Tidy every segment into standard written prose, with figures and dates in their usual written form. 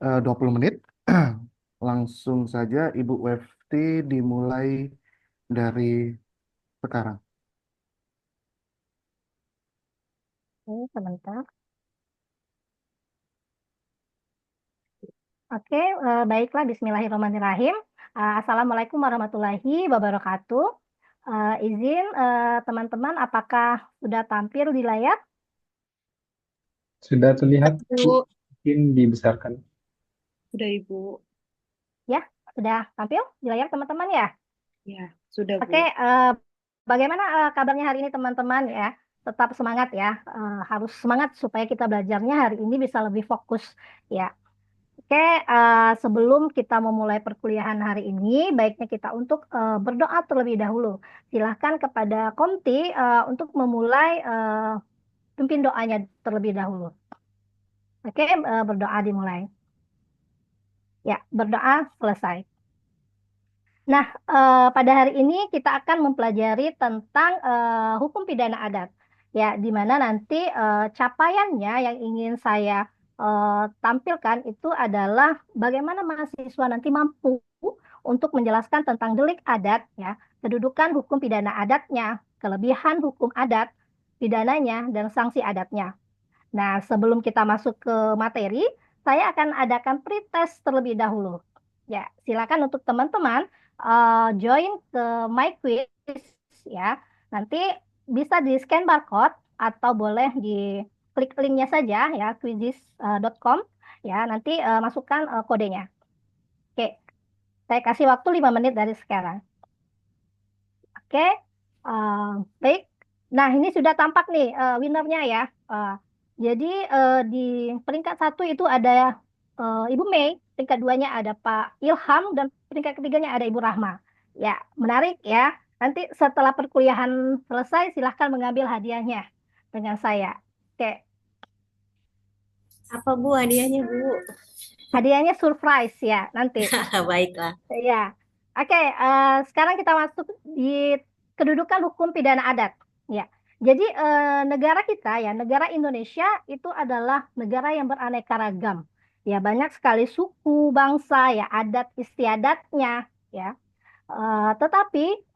20 menit. Langsung saja Ibu Wefti dimulai dari sekarang. Oke, sebentar. Oke, baiklah. Bismillahirrahmanirrahim. Assalamualaikum warahmatullahi wabarakatuh. Izin teman-teman, apakah sudah tampil di layar? Sudah terlihat, Bu. Bu, Mungkin dibesarkan. sudah Ibu. Ya, sudah tampil di layar teman-teman ya? Ya, sudah Oke, Bu. bagaimana kabarnya hari ini teman-teman ya? Tetap semangat ya. Harus semangat supaya kita belajarnya hari ini bisa lebih fokus ya. Oke, sebelum kita memulai perkuliahan hari ini, baiknya kita untuk berdoa terlebih dahulu. Silahkan kepada Komti untuk memulai pimpin doanya terlebih dahulu. Oke, berdoa dimulai. Ya, berdoa selesai. Nah, pada hari ini kita akan mempelajari tentang hukum pidana adat, ya, di mana nanti capaiannya yang ingin saya tampilkan itu adalah bagaimana mahasiswa nanti mampu untuk menjelaskan tentang delik adat, ya, kedudukan hukum pidana adatnya, kelebihan hukum adat, pidananya, dan sanksi adatnya. Nah, sebelum kita masuk ke materi, saya akan adakan pretest terlebih dahulu. Ya, silakan untuk teman-teman join ke My Quiz ya. Nanti bisa di scan barcode atau boleh di klik linknya saja ya, quizzes.com ya. Nanti masukkan kodenya. Oke, saya kasih waktu 5 menit dari sekarang. Oke, baik. Nah, ini sudah tampak nih winnernya ya. Jadi di peringkat satu itu ada Ibu Mei, peringkat duanya ada Pak Ilham, dan peringkat ketiganya ada Ibu Rahma. Ya, menarik ya. Nanti setelah perkuliahan selesai, silahkan mengambil hadiahnya dengan saya. Oke, Apa Bu hadiahnya Bu? hadiahnya surprise ya nanti. Baiklah. Ya, oke. Sekarang kita masuk di kedudukan hukum pidana adat. Ya, jadi negara kita ya, negara Indonesia itu adalah negara yang beraneka ragam. Ya, banyak sekali suku, bangsa, ya, adat istiadatnya. Ya, tetapi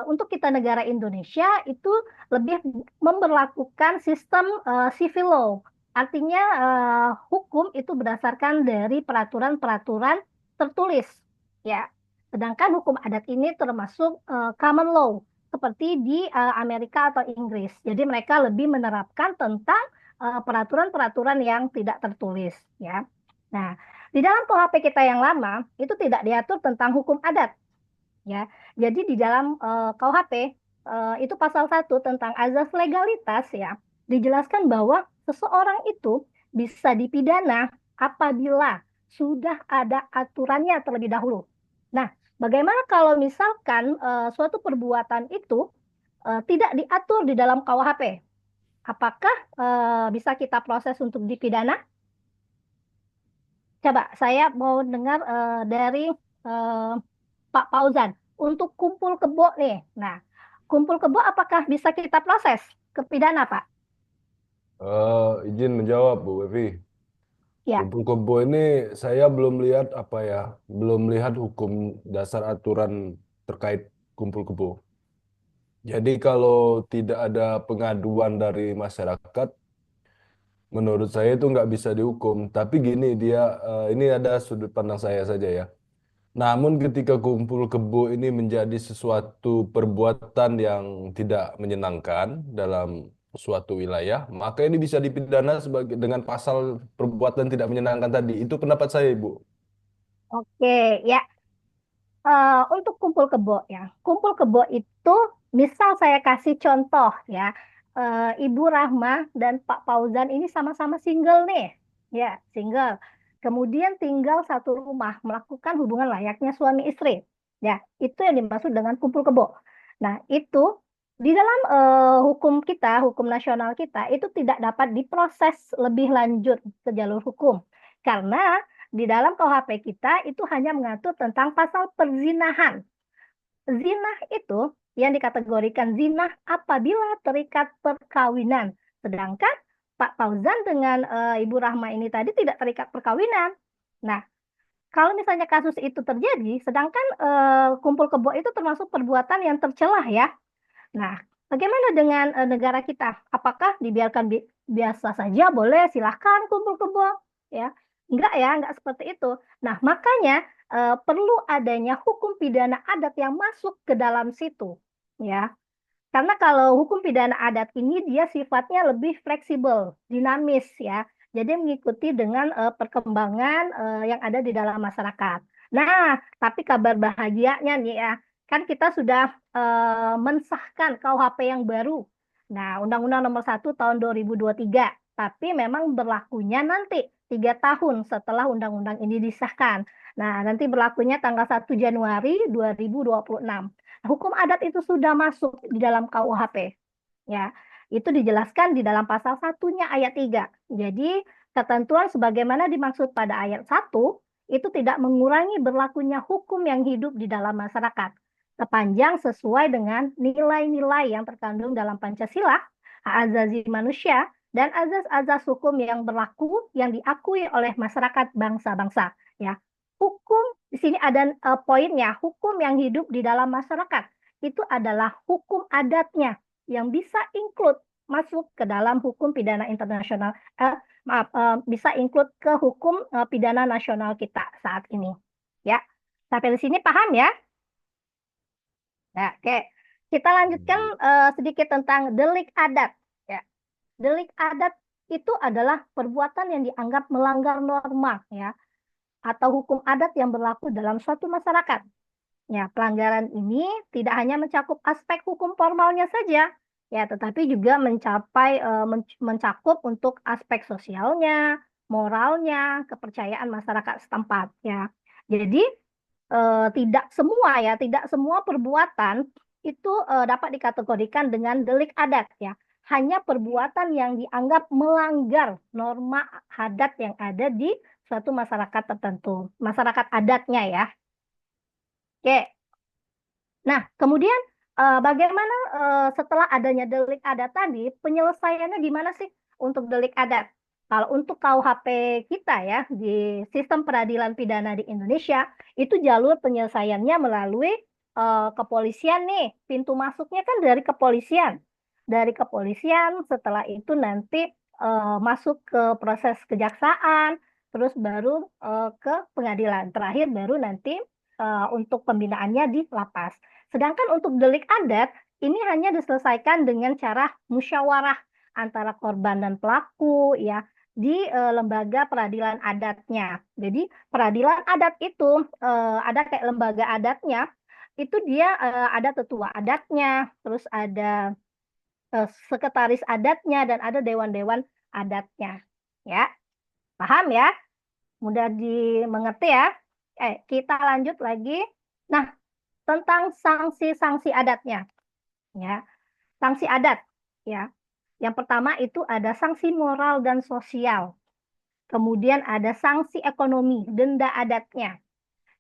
untuk kita negara Indonesia itu lebih memberlakukan sistem civil law. Artinya hukum itu berdasarkan dari peraturan-peraturan tertulis, ya. Sedangkan hukum adat ini termasuk common law seperti di Amerika atau Inggris. Jadi mereka lebih menerapkan tentang peraturan-peraturan yang tidak tertulis, ya. Nah, di dalam KUHP kita yang lama itu tidak diatur tentang hukum adat, ya. Jadi di dalam KUHP itu pasal 1 tentang azas legalitas ya, dijelaskan bahwa seseorang itu bisa dipidana apabila sudah ada aturannya terlebih dahulu. Nah, bagaimana kalau misalkan suatu perbuatan itu tidak diatur di dalam KUHP? Apakah bisa kita proses untuk dipidana? Coba saya mau dengar dari eh, Pak Fauzan, untuk kumpul kebo nih. Nah, kumpul kebo apakah bisa kita proses ke pidana, Pak? Izin menjawab Bu Evi. Ya, Kumpul kebo ini saya belum lihat apa ya, belum lihat hukum dasar aturan terkait kumpul kebo. Jadi kalau tidak ada pengaduan dari masyarakat, menurut saya itu nggak bisa dihukum. Tapi gini ini ada sudut pandang saya saja ya. Namun ketika kumpul kebo ini menjadi sesuatu perbuatan yang tidak menyenangkan dalam suatu wilayah, maka ini bisa dipidana sebagai dengan pasal perbuatan tidak menyenangkan tadi. Itu pendapat saya, Ibu. oke. Ya, untuk kumpul kebo ya. Kumpul kebo itu, misal saya kasih contoh ya, Ibu Rahma dan Pak Fauzan ini sama-sama single nih. Ya, single. Kemudian tinggal satu rumah, melakukan hubungan layaknya suami istri. Ya, itu yang dimaksud dengan kumpul kebo. Nah, itu di dalam hukum kita, hukum nasional kita, itu tidak dapat diproses lebih lanjut ke jalur hukum. Karena di dalam KUHP kita itu hanya mengatur tentang pasal perzinahan. Zinah itu yang dikategorikan zinah apabila terikat perkawinan. Sedangkan Pak Fauzan dengan Ibu Rahma ini tadi tidak terikat perkawinan. Nah, kalau misalnya kasus itu terjadi, sedangkan kumpul kebo itu termasuk perbuatan yang tercelah ya. Nah, bagaimana dengan negara kita? Apakah dibiarkan biasa saja boleh silahkan kumpul kebo? Ya, enggak ya, enggak seperti itu. Nah, makanya perlu adanya hukum pidana adat yang masuk ke dalam situ, ya. Karena kalau hukum pidana adat ini dia sifatnya lebih fleksibel, dinamis ya. Jadi mengikuti dengan perkembangan yang ada di dalam masyarakat. Nah, tapi kabar bahagianya nih ya, kan kita sudah mensahkan KUHP yang baru. Nah, Undang-Undang Nomor 1 Tahun 2023. Tapi memang berlakunya nanti 3 tahun setelah undang-undang ini disahkan. Nah, nanti berlakunya tanggal 1 Januari 2026. Hukum adat itu sudah masuk di dalam KUHP. Ya, itu dijelaskan di dalam pasal satunya ayat 3. Jadi, ketentuan sebagaimana dimaksud pada ayat 1 itu tidak mengurangi berlakunya hukum yang hidup di dalam masyarakat. Sepanjang sesuai dengan nilai-nilai yang terkandung dalam Pancasila, hak asasi manusia, dan azas-azas hukum yang berlaku yang diakui oleh masyarakat bangsa-bangsa. Ya, hukum di sini ada poinnya, hukum yang hidup di dalam masyarakat itu adalah hukum adatnya yang bisa include masuk ke dalam hukum pidana internasional, bisa include ke hukum pidana nasional kita saat ini. Ya, sampai di sini paham ya? Nah, oke. Kita lanjutkan sedikit tentang delik adat. Ya, delik adat itu adalah perbuatan yang dianggap melanggar norma, ya, atau hukum adat yang berlaku dalam suatu masyarakat. Ya, pelanggaran ini tidak hanya mencakup aspek hukum formalnya saja, ya, tetapi juga mencakup untuk aspek sosialnya, moralnya, kepercayaan masyarakat setempat, ya. Jadi tidak semua perbuatan itu dapat dikategorikan dengan delik adat, ya. Hanya perbuatan yang dianggap melanggar norma adat yang ada di suatu masyarakat tertentu, masyarakat adatnya ya. Oke. Nah, kemudian bagaimana setelah adanya delik adat tadi, penyelesaiannya gimana sih untuk delik adat? Kalau untuk KUHP kita ya, di sistem peradilan pidana di Indonesia, itu jalur penyelesaiannya melalui kepolisian nih. Pintu masuknya kan dari kepolisian. Dari kepolisian, setelah itu nanti masuk ke proses kejaksaan, terus baru ke pengadilan. Terakhir baru nanti untuk pembinaannya di lapas. Sedangkan untuk delik adat, ini hanya diselesaikan dengan cara musyawarah antara korban dan pelaku, ya, di lembaga peradilan adatnya. Jadi peradilan adat itu ada kayak lembaga adatnya, itu dia ada tetua adatnya, terus ada sekretaris adatnya, dan ada dewan-dewan adatnya. Ya, paham ya? Mudah dimengerti ya? Kita lanjut lagi. Nah, tentang sanksi-sanksi adatnya. Ya, sanksi adat. Ya, yang pertama itu ada sanksi moral dan sosial. Kemudian ada sanksi ekonomi, denda adatnya.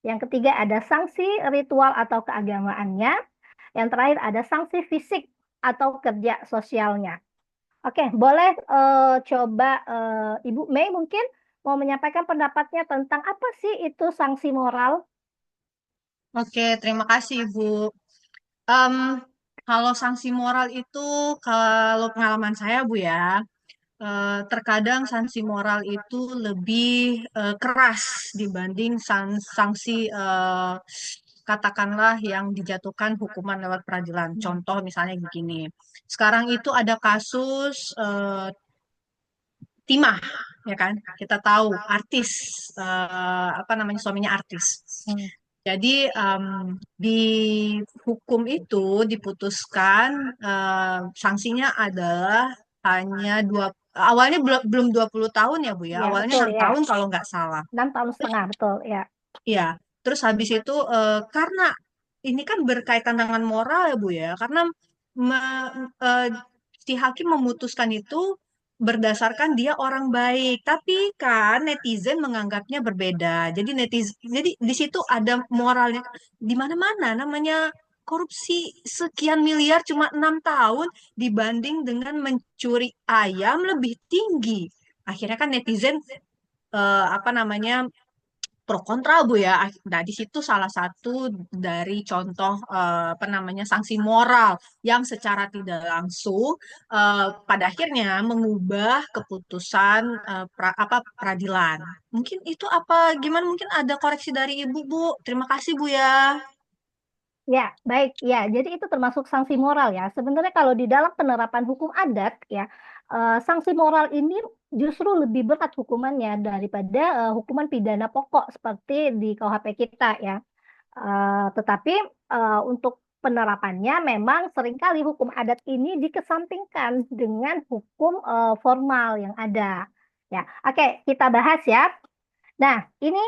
Yang ketiga ada sanksi ritual atau keagamaannya. Yang terakhir ada sanksi fisik atau kerja sosialnya. Oke, boleh coba Ibu Mei mungkin mau menyampaikan pendapatnya tentang apa sih itu sanksi moral? Oke, terima kasih Ibu. Em, Kalau sanksi moral itu, kalau pengalaman saya Bu ya, terkadang sanksi moral itu lebih keras dibanding sanksi katakanlah yang dijatuhkan hukuman lewat peradilan. Contoh misalnya begini, sekarang itu ada kasus timah, ya kan? Kita tahu artis, apa namanya, suaminya artis. Jadi di hukum itu diputuskan sanksinya adalah hanya awalnya belum 20 tahun ya Bu ya, Ya, awalnya betul 6 ya. tahun kalau nggak salah. 6 tahun setengah, betul ya. Iya, terus habis itu karena ini kan berkaitan dengan moral ya Bu ya, karena eh, si hakim memutuskan itu berdasarkan dia orang baik, tapi kan netizen menganggapnya berbeda. Jadi di situ ada moralnya di mana-mana, namanya korupsi sekian miliar cuma 6 tahun dibanding dengan mencuri ayam lebih tinggi. Akhirnya kan netizen apa namanya pro kontra Bu ya. Nah, di situ salah satu dari contoh sanksi moral yang secara tidak langsung pada akhirnya mengubah keputusan peradilan. Mungkin itu apa gimana mungkin ada koreksi dari Ibu Bu. Terima kasih Bu ya. Ya, baik. Ya, jadi itu termasuk sanksi moral ya. Sebenarnya kalau di dalam penerapan hukum adat ya, sanksi moral ini justru lebih berat hukumannya daripada hukuman pidana pokok seperti di KUHP kita ya. Tetapi untuk penerapannya memang seringkali hukum adat ini dikesampingkan dengan hukum formal yang ada. Ya, oke, kita bahas ya. Nah, ini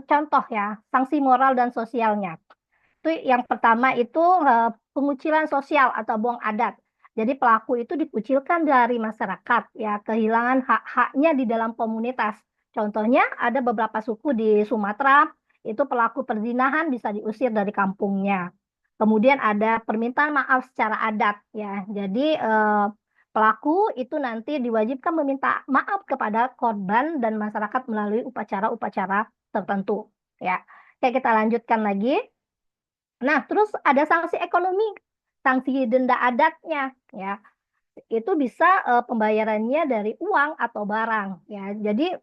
contoh ya, sanksi moral dan sosialnya. Itu yang pertama itu pengucilan sosial atau buang adat. Jadi pelaku itu dikucilkan dari masyarakat, ya kehilangan hak-haknya di dalam komunitas. Contohnya ada beberapa suku di Sumatera itu pelaku perzinahan bisa diusir dari kampungnya. Kemudian ada permintaan maaf secara adat, ya. Jadi pelaku itu nanti diwajibkan meminta maaf kepada korban dan masyarakat melalui upacara-upacara tertentu, ya. Oke, kita lanjutkan lagi. Nah, terus ada sanksi ekonomi, sanksi denda adatnya, ya. Itu bisa pembayarannya dari uang atau barang, ya. Jadi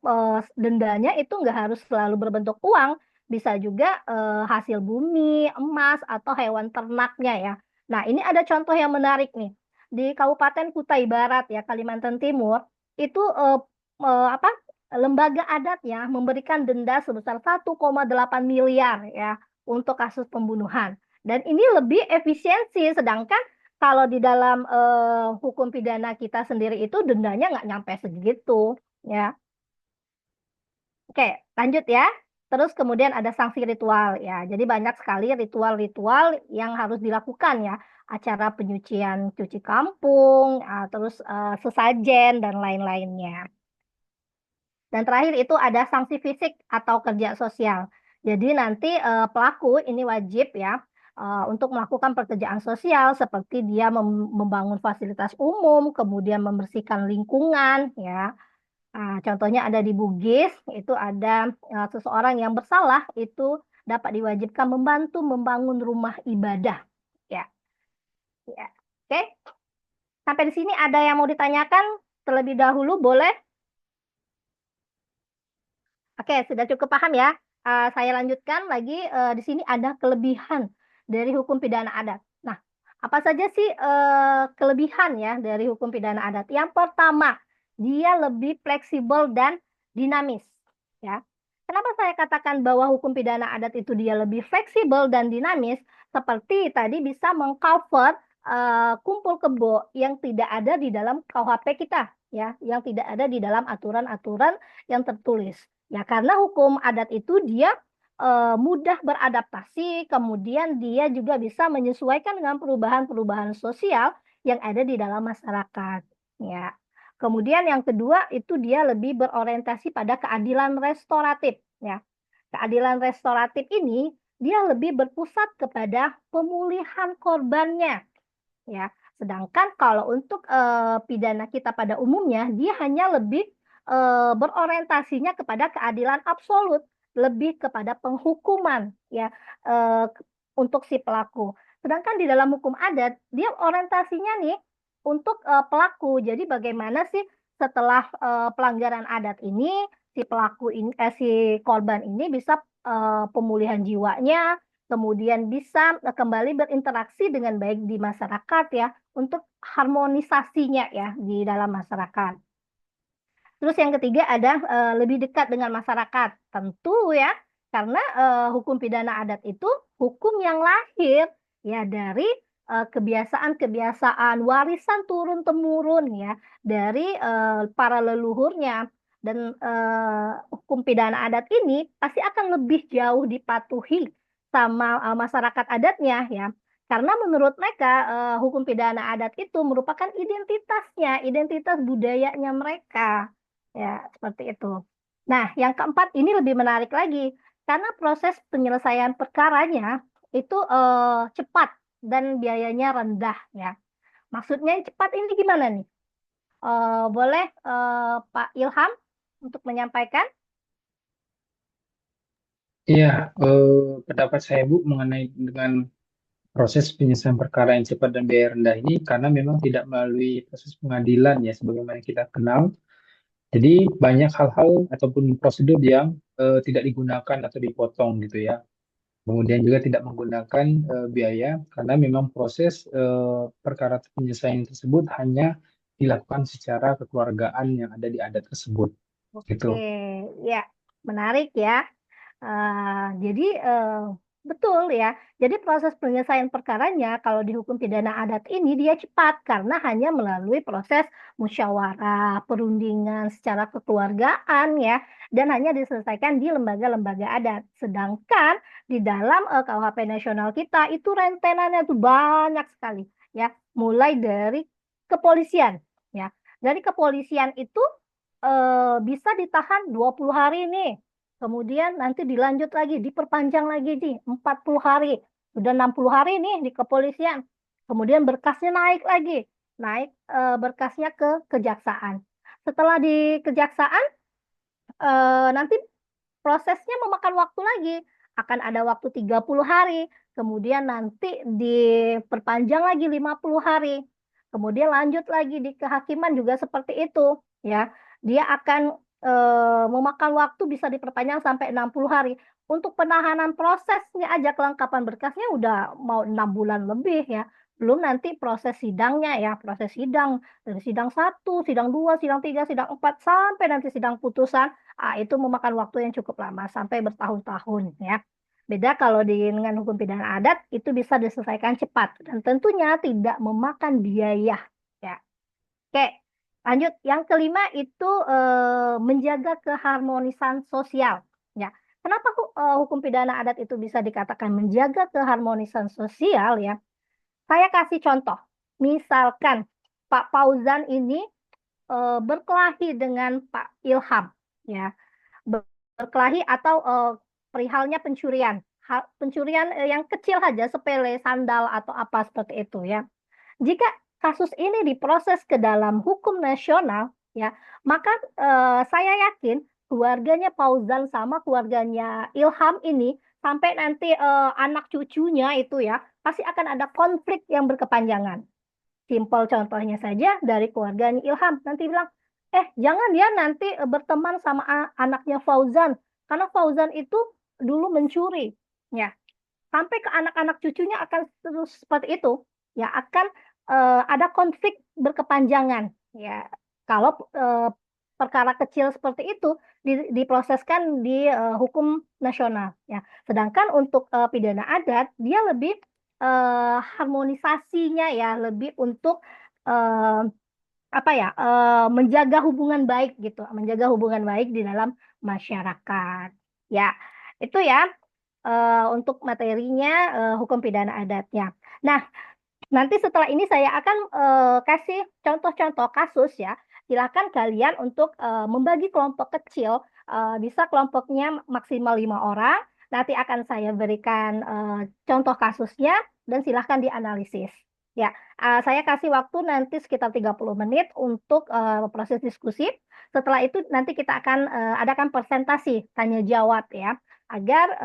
dendanya itu nggak harus selalu berbentuk uang, bisa juga hasil bumi, emas atau hewan ternaknya, ya. Nah, ini ada contoh yang menarik nih. Di Kabupaten Kutai Barat, ya, Kalimantan Timur, itu apa? Lembaga adatnya memberikan denda sebesar 1,8 miliar ya untuk kasus pembunuhan. Dan ini lebih efisiensi, sedangkan kalau di dalam hukum pidana kita sendiri itu dendanya nggak nyampe segitu, ya. Oke, lanjut ya. Terus kemudian ada sanksi ritual ya. Jadi banyak sekali ritual-ritual yang harus dilakukan ya. Acara penyucian cuci kampung, terus sesajen dan lain-lainnya. Dan terakhir itu ada sanksi fisik atau kerja sosial. Jadi nanti pelaku ini wajib ya untuk melakukan pekerjaan sosial seperti dia membangun fasilitas umum, kemudian membersihkan lingkungan ya. Contohnya ada di Bugis, itu ada seseorang yang bersalah itu dapat diwajibkan membantu membangun rumah ibadah ya. Ya. Oke. Sampai di sini ada yang mau ditanyakan terlebih dahulu boleh? Oke, sudah cukup paham ya. Saya lanjutkan lagi. Di sini ada kelebihan dari hukum pidana adat. Nah, apa saja sih kelebihan ya dari hukum pidana adat? Yang pertama, dia lebih fleksibel dan dinamis. Ya, kenapa saya katakan bahwa hukum pidana adat itu dia lebih fleksibel dan dinamis? Seperti tadi bisa mengcover kumpul kebo yang tidak ada di dalam KUHP kita, ya, yang tidak ada di dalam aturan-aturan yang tertulis. Ya, karena hukum adat itu dia mudah beradaptasi, kemudian dia juga bisa menyesuaikan dengan perubahan-perubahan sosial yang ada di dalam masyarakat. Ya. Kemudian yang kedua itu dia lebih berorientasi pada keadilan restoratif. Ya. Keadilan restoratif ini dia lebih berpusat kepada pemulihan korbannya. Ya. Sedangkan kalau untuk pidana kita pada umumnya dia hanya lebih berorientasinya kepada keadilan absolut, lebih kepada penghukuman ya untuk si pelaku. Sedangkan di dalam hukum adat dia orientasinya nih untuk pelaku. Jadi bagaimana sih setelah pelanggaran adat ini si pelaku ini si korban ini bisa pemulihan jiwanya, kemudian bisa kembali berinteraksi dengan baik di masyarakat ya untuk harmonisasinya ya di dalam masyarakat. Terus yang ketiga ada lebih dekat dengan masyarakat. Tentu ya, karena hukum pidana adat itu hukum yang lahir ya dari kebiasaan-kebiasaan warisan turun-temurun ya dari para leluhurnya. Dan hukum pidana adat ini pasti akan lebih jauh dipatuhi sama masyarakat adatnya ya. Karena menurut mereka hukum pidana adat itu merupakan identitasnya, identitas budayanya mereka. Ya, seperti itu. Nah, yang keempat ini lebih menarik lagi karena proses penyelesaian perkaranya itu cepat dan biayanya rendah ya. Maksudnya yang cepat ini gimana nih? Boleh Pak Ilham untuk menyampaikan? Iya, pendapat saya Bu mengenai dengan proses penyelesaian perkara yang cepat dan biaya rendah ini karena memang tidak melalui proses pengadilan ya sebagaimana kita kenal. Jadi banyak hal-hal ataupun prosedur yang tidak digunakan atau dipotong gitu ya. Kemudian juga tidak menggunakan biaya karena memang proses perkara penyelesaian tersebut hanya dilakukan secara kekeluargaan yang ada di adat tersebut. Gitu. Oke, ya, menarik ya. Jadi betul ya. Jadi proses penyelesaian perkaranya kalau di hukum pidana adat ini dia cepat karena hanya melalui proses musyawarah, perundingan secara kekeluargaan ya, dan hanya diselesaikan di lembaga-lembaga adat. Sedangkan di dalam KUHP nasional kita itu rentenannya tuh banyak sekali ya, mulai dari kepolisian ya. Dari kepolisian itu bisa ditahan 20 hari nih. Kemudian nanti dilanjut lagi, diperpanjang lagi nih 40 hari. Sudah 60 hari nih di kepolisian. Kemudian berkasnya naik lagi. Naik berkasnya ke kejaksaan. Setelah di kejaksaan nanti prosesnya memakan waktu lagi. Akan ada waktu 30 hari. Kemudian nanti diperpanjang lagi 50 hari. Kemudian lanjut lagi di kehakiman juga seperti itu, ya. Dia akan memakan waktu bisa diperpanjang sampai 60 hari. Untuk penahanan prosesnya aja kelengkapan berkasnya udah mau 6 bulan lebih ya. Belum nanti proses sidangnya ya, proses sidang dari sidang 1, sidang 2, sidang 3, sidang 4 sampai nanti sidang putusan. Itu memakan waktu yang cukup lama sampai bertahun-tahun ya. Beda kalau dengan hukum pidana adat itu bisa diselesaikan cepat dan tentunya tidak memakan biaya ya. Oke, lanjut. Yang kelima itu menjaga keharmonisan sosial ya. Kenapa hukum pidana adat itu bisa dikatakan menjaga keharmonisan sosial ya? Saya kasih contoh. Misalkan Pak Fauzan ini berkelahi dengan Pak Ilham ya, berkelahi atau perihalnya pencurian, pencurian yang kecil saja, sepele, sandal atau apa seperti itu ya. Jika kasus ini diproses ke dalam hukum nasional ya, maka saya yakin keluarganya Fauzan sama keluarganya Ilham ini sampai nanti anak cucunya itu ya pasti akan ada konflik yang berkepanjangan. Simpel contohnya saja dari keluarga Ilham nanti bilang, jangan ya nanti berteman sama anaknya Fauzan karena Fauzan itu dulu mencuri, ya. Sampai ke anak-anak cucunya akan terus seperti itu, ya akan ada konflik berkepanjangan, ya. Kalau perkara kecil seperti itu diproseskan di hukum nasional, ya. Sedangkan untuk pidana adat dia lebih harmonisasinya ya lebih untuk apa ya menjaga hubungan baik gitu, menjaga hubungan baik di dalam masyarakat. Ya, itu ya untuk materinya hukum pidana adatnya. Nah, nanti setelah ini saya akan kasih contoh-contoh kasus ya. Silakan kalian untuk membagi kelompok kecil, bisa kelompoknya maksimal 5 orang. Nanti akan saya berikan contoh kasusnya dan silahkan dianalisis. Ya, saya kasih waktu nanti sekitar 30 menit untuk proses diskusi. Setelah itu nanti kita akan adakan presentasi tanya jawab ya, agar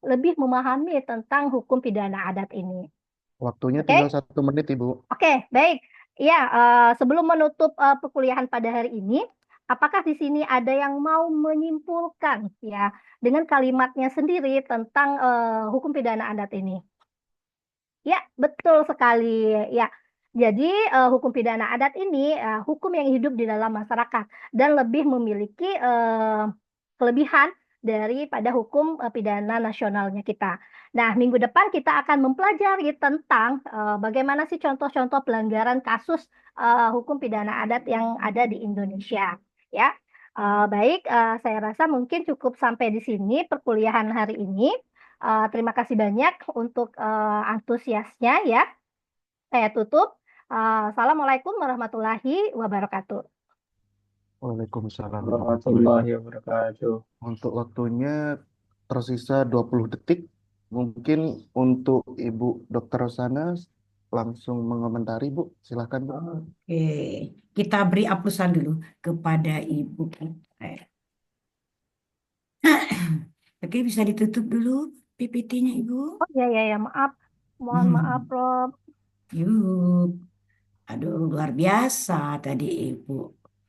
lebih memahami tentang hukum pidana adat ini. Waktunya Oke? tinggal 1 menit, Ibu. Oke, baik. Ya, sebelum menutup perkuliahan pada hari ini, apakah di sini ada yang mau menyimpulkan ya dengan kalimatnya sendiri tentang hukum pidana adat ini? Ya, betul sekali. Ya, jadi hukum pidana adat ini hukum yang hidup di dalam masyarakat dan lebih memiliki kelebihan daripada hukum pidana nasionalnya kita. Nah, minggu depan kita akan mempelajari tentang bagaimana sih contoh-contoh pelanggaran kasus hukum pidana adat yang ada di Indonesia. Ya, baik. Saya rasa mungkin cukup sampai di sini perkuliahan hari ini. Terima kasih banyak untuk antusiasnya ya. Saya tutup. Assalamualaikum warahmatullahi wabarakatuh. Waalaikumsalam Warahmatullahi wabarakatuh. Untuk waktunya tersisa 20 detik. Mungkin untuk Ibu Dr. Rosana langsung mengomentari, Bu. Silakan, Bu. Oke, kita beri aplausan dulu kepada Ibu. Oke, bisa ditutup dulu PPT-nya, Ibu. Oh iya iya ya, maaf. Mohon maaf, Prof. Yuk. Aduh, luar biasa tadi Ibu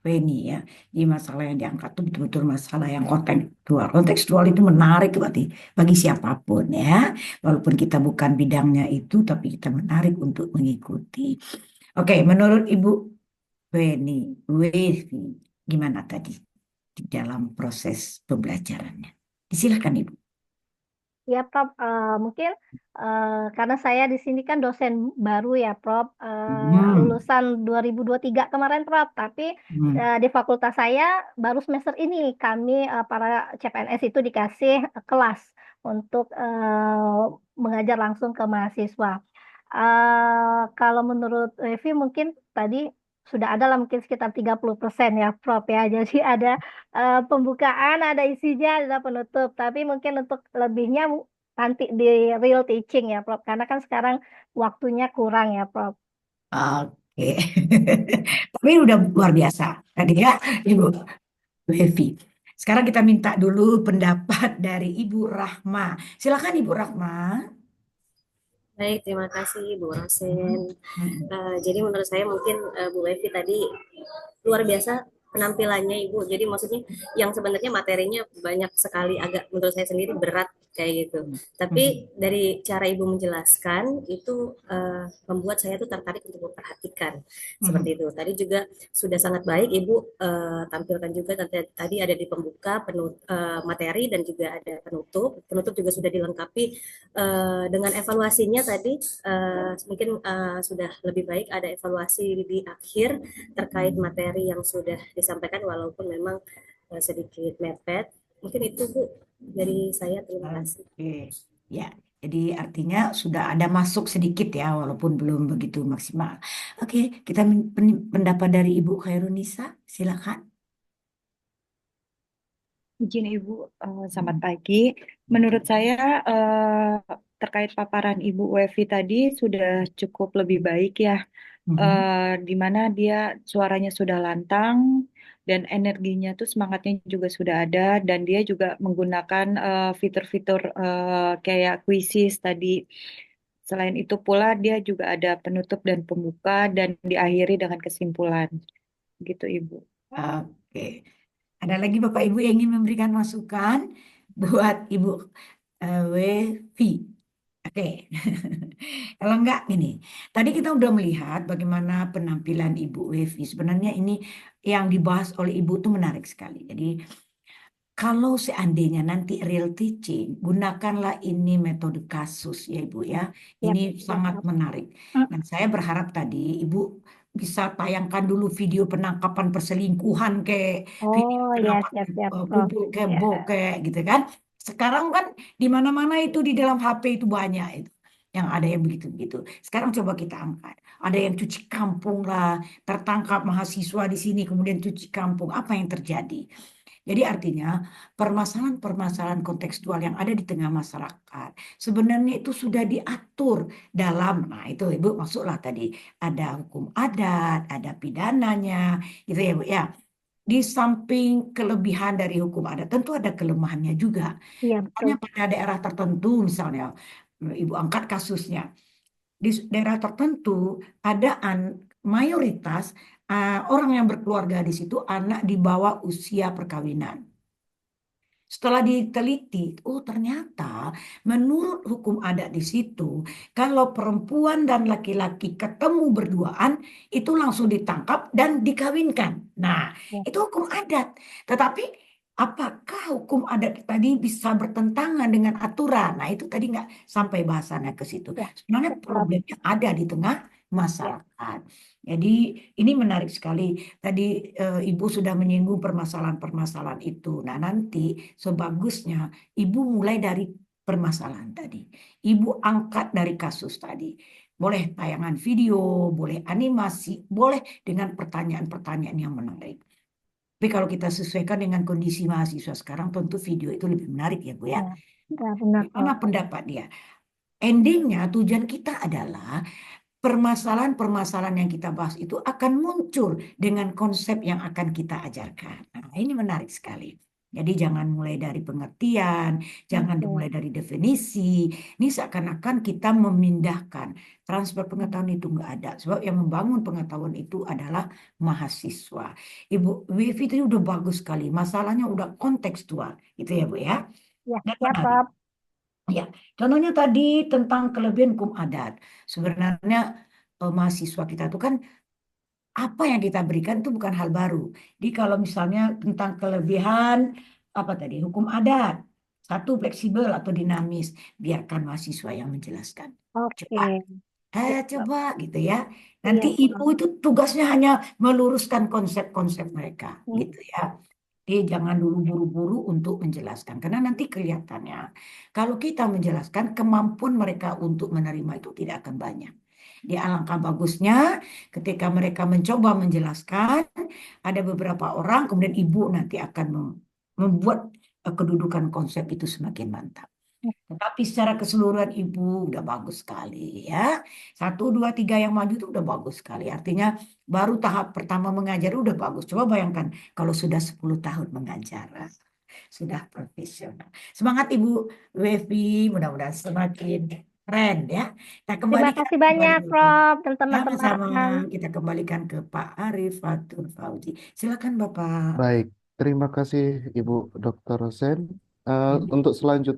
Feni ya. Di masalah yang diangkat itu betul-betul masalah yang kontekstual. Kontekstual itu menarik bagi siapapun ya. Walaupun kita bukan bidangnya itu, tapi kita menarik untuk mengikuti. Oke, menurut Ibu Feni, Wevi, gimana tadi di dalam proses pembelajarannya? Silakan Ibu. Ya, Prof. Mungkin karena saya di sini kan dosen baru ya, Prof. Hmm. Lulusan 2023 kemarin, Prof. Tapi Hmm. di fakultas saya baru semester ini kami para CPNS itu dikasih kelas untuk mengajar langsung ke mahasiswa. Kalau menurut Evi mungkin tadi sudah ada lah mungkin sekitar 30% ya, Prof ya. Jadi ada pembukaan, ada isinya, ada penutup. Tapi mungkin untuk lebihnya nanti di real teaching ya, Prof. Karena kan sekarang waktunya kurang ya, Prof. Oke. Tapi udah luar biasa tadi ya, Ibu Wevi. Sekarang kita minta dulu pendapat dari Ibu Rahma. Silakan Ibu Rahma. Baik, terima kasih Bu Hmm. Rosen. Hmm. Jadi menurut saya mungkin Bu Evi tadi luar biasa penampilannya Ibu. Jadi maksudnya yang sebenarnya materinya banyak sekali, agak menurut saya sendiri berat kayak gitu. Tapi Hmm. dari cara Ibu menjelaskan itu membuat saya tuh tertarik untuk memperhatikan Hmm. seperti itu. Tadi juga sudah sangat baik Ibu tampilkan juga tadi ada di pembuka materi dan juga ada penutup. Penutup juga sudah dilengkapi dengan evaluasinya tadi mungkin sudah lebih baik ada evaluasi di akhir terkait materi yang sudah disampaikan walaupun memang sedikit mepet. Mungkin itu Bu dari saya, terima kasih. Oke. Ya, jadi artinya sudah ada masuk sedikit ya, walaupun belum begitu maksimal. Oke, kita pendapat dari Ibu Khairunisa. Silakan. Izin Ibu, selamat pagi. Menurut saya terkait paparan Ibu Wevi tadi sudah cukup lebih baik ya, di mana dia suaranya sudah lantang dan energinya tuh semangatnya juga sudah ada dan dia juga menggunakan fitur-fitur kayak kuisis tadi. Selain itu pula dia juga ada penutup dan pembuka dan diakhiri dengan kesimpulan. Gitu Ibu. Oke. Ada lagi Bapak Ibu yang ingin memberikan masukan buat Ibu Wevi? Oke. Kalau enggak gini, tadi kita udah melihat bagaimana penampilan Ibu Wevi. Sebenarnya ini yang dibahas oleh Ibu itu menarik sekali. Jadi kalau seandainya nanti real teaching, gunakanlah ini metode kasus ya Ibu ya. Ya, Ini ya, sangat Prof. menarik. Hmm. Dan saya berharap tadi Ibu bisa tayangkan dulu video penangkapan perselingkuhan kayak video Oh ya, penangkapan siap-siap, Prof. kumpul kayak Ya. bokeh gitu kan. Sekarang kan di mana-mana itu di dalam HP itu banyak itu. Yang ada yang begitu-begitu. Sekarang coba kita angkat. Ada yang cuci kampung lah, tertangkap mahasiswa di sini, kemudian cuci kampung. Apa yang terjadi? Jadi artinya permasalahan-permasalahan kontekstual yang ada di tengah masyarakat sebenarnya itu sudah diatur dalam, nah itu Ibu masuklah tadi ada hukum adat, ada pidananya, gitu ya Bu ya. Di samping kelebihan dari hukum adat tentu ada kelemahannya juga. Iya, betul. Misalnya pada daerah tertentu misalnya Ibu angkat kasusnya di daerah tertentu ada mayoritas orang yang berkeluarga di situ anak di bawah usia perkawinan. Setelah diteliti, oh ternyata menurut hukum adat di situ, kalau perempuan dan laki-laki ketemu berduaan, itu langsung ditangkap dan dikawinkan. Nah, Ya, itu hukum adat. Tetapi apakah hukum adat tadi bisa bertentangan dengan aturan? Nah, itu tadi nggak sampai bahasannya ke situ. ya, Sebenarnya ya, Prof. problemnya ada di tengah Ya, masyarakat. Jadi ini menarik sekali. Tadi Ibu sudah menyinggung permasalahan-permasalahan itu. Nah, nanti sebagusnya Ibu mulai dari permasalahan tadi. Ibu angkat dari kasus tadi. Boleh tayangan video, boleh animasi, boleh dengan pertanyaan-pertanyaan yang menarik. Tapi kalau kita sesuaikan dengan kondisi mahasiswa sekarang, tentu video itu lebih menarik ya Bu ya. ya, ya, benar, Gimana Prof. pendapat dia? Endingnya tujuan kita adalah permasalahan-permasalahan yang kita bahas itu akan muncul dengan konsep yang akan kita ajarkan. Nah, ini menarik sekali. Jadi jangan mulai dari pengertian, jangan Oke. dimulai dari definisi. Ini seakan-akan kita memindahkan. Transfer pengetahuan itu nggak ada. Sebab yang membangun pengetahuan itu adalah mahasiswa. Ibu Wifi itu udah bagus sekali. Masalahnya udah kontekstual. Itu ya Bu ya. Ya, Dan ya, menarik. Prof. Ya, contohnya tadi tentang kelebihan hukum adat. Sebenarnya mahasiswa kita itu kan apa yang kita berikan itu bukan hal baru. Jadi kalau misalnya tentang kelebihan apa tadi hukum adat, satu fleksibel atau dinamis, biarkan mahasiswa yang menjelaskan. Coba, Oke. Ya, Prof. coba gitu ya. Iya, Nanti ibu Prof. itu tugasnya hanya meluruskan konsep-konsep mereka, Hmm. gitu ya. Jadi jangan dulu buru-buru untuk menjelaskan, karena nanti kelihatannya kalau kita menjelaskan kemampuan mereka untuk menerima itu tidak akan banyak. Di alangkah bagusnya ketika mereka mencoba menjelaskan, ada beberapa orang, kemudian ibu nanti akan membuat kedudukan konsep itu semakin mantap. Tetapi secara keseluruhan ibu udah bagus sekali ya. Satu, dua, tiga yang maju itu udah bagus sekali. Artinya baru tahap pertama mengajar udah bagus. Coba bayangkan kalau sudah 10 tahun mengajar. Sudah profesional. Semangat Ibu Wevi, mudah-mudahan semakin keren ya. Kita Terima kembalikan kasih kembali banyak, ke Prof. Dan sama-sama. teman-teman. Kita kembalikan ke Pak Arif Fatur Fauzi. Silakan Bapak. Baik, terima kasih Ibu Dr. Rosen. Hmm. Untuk selanjutnya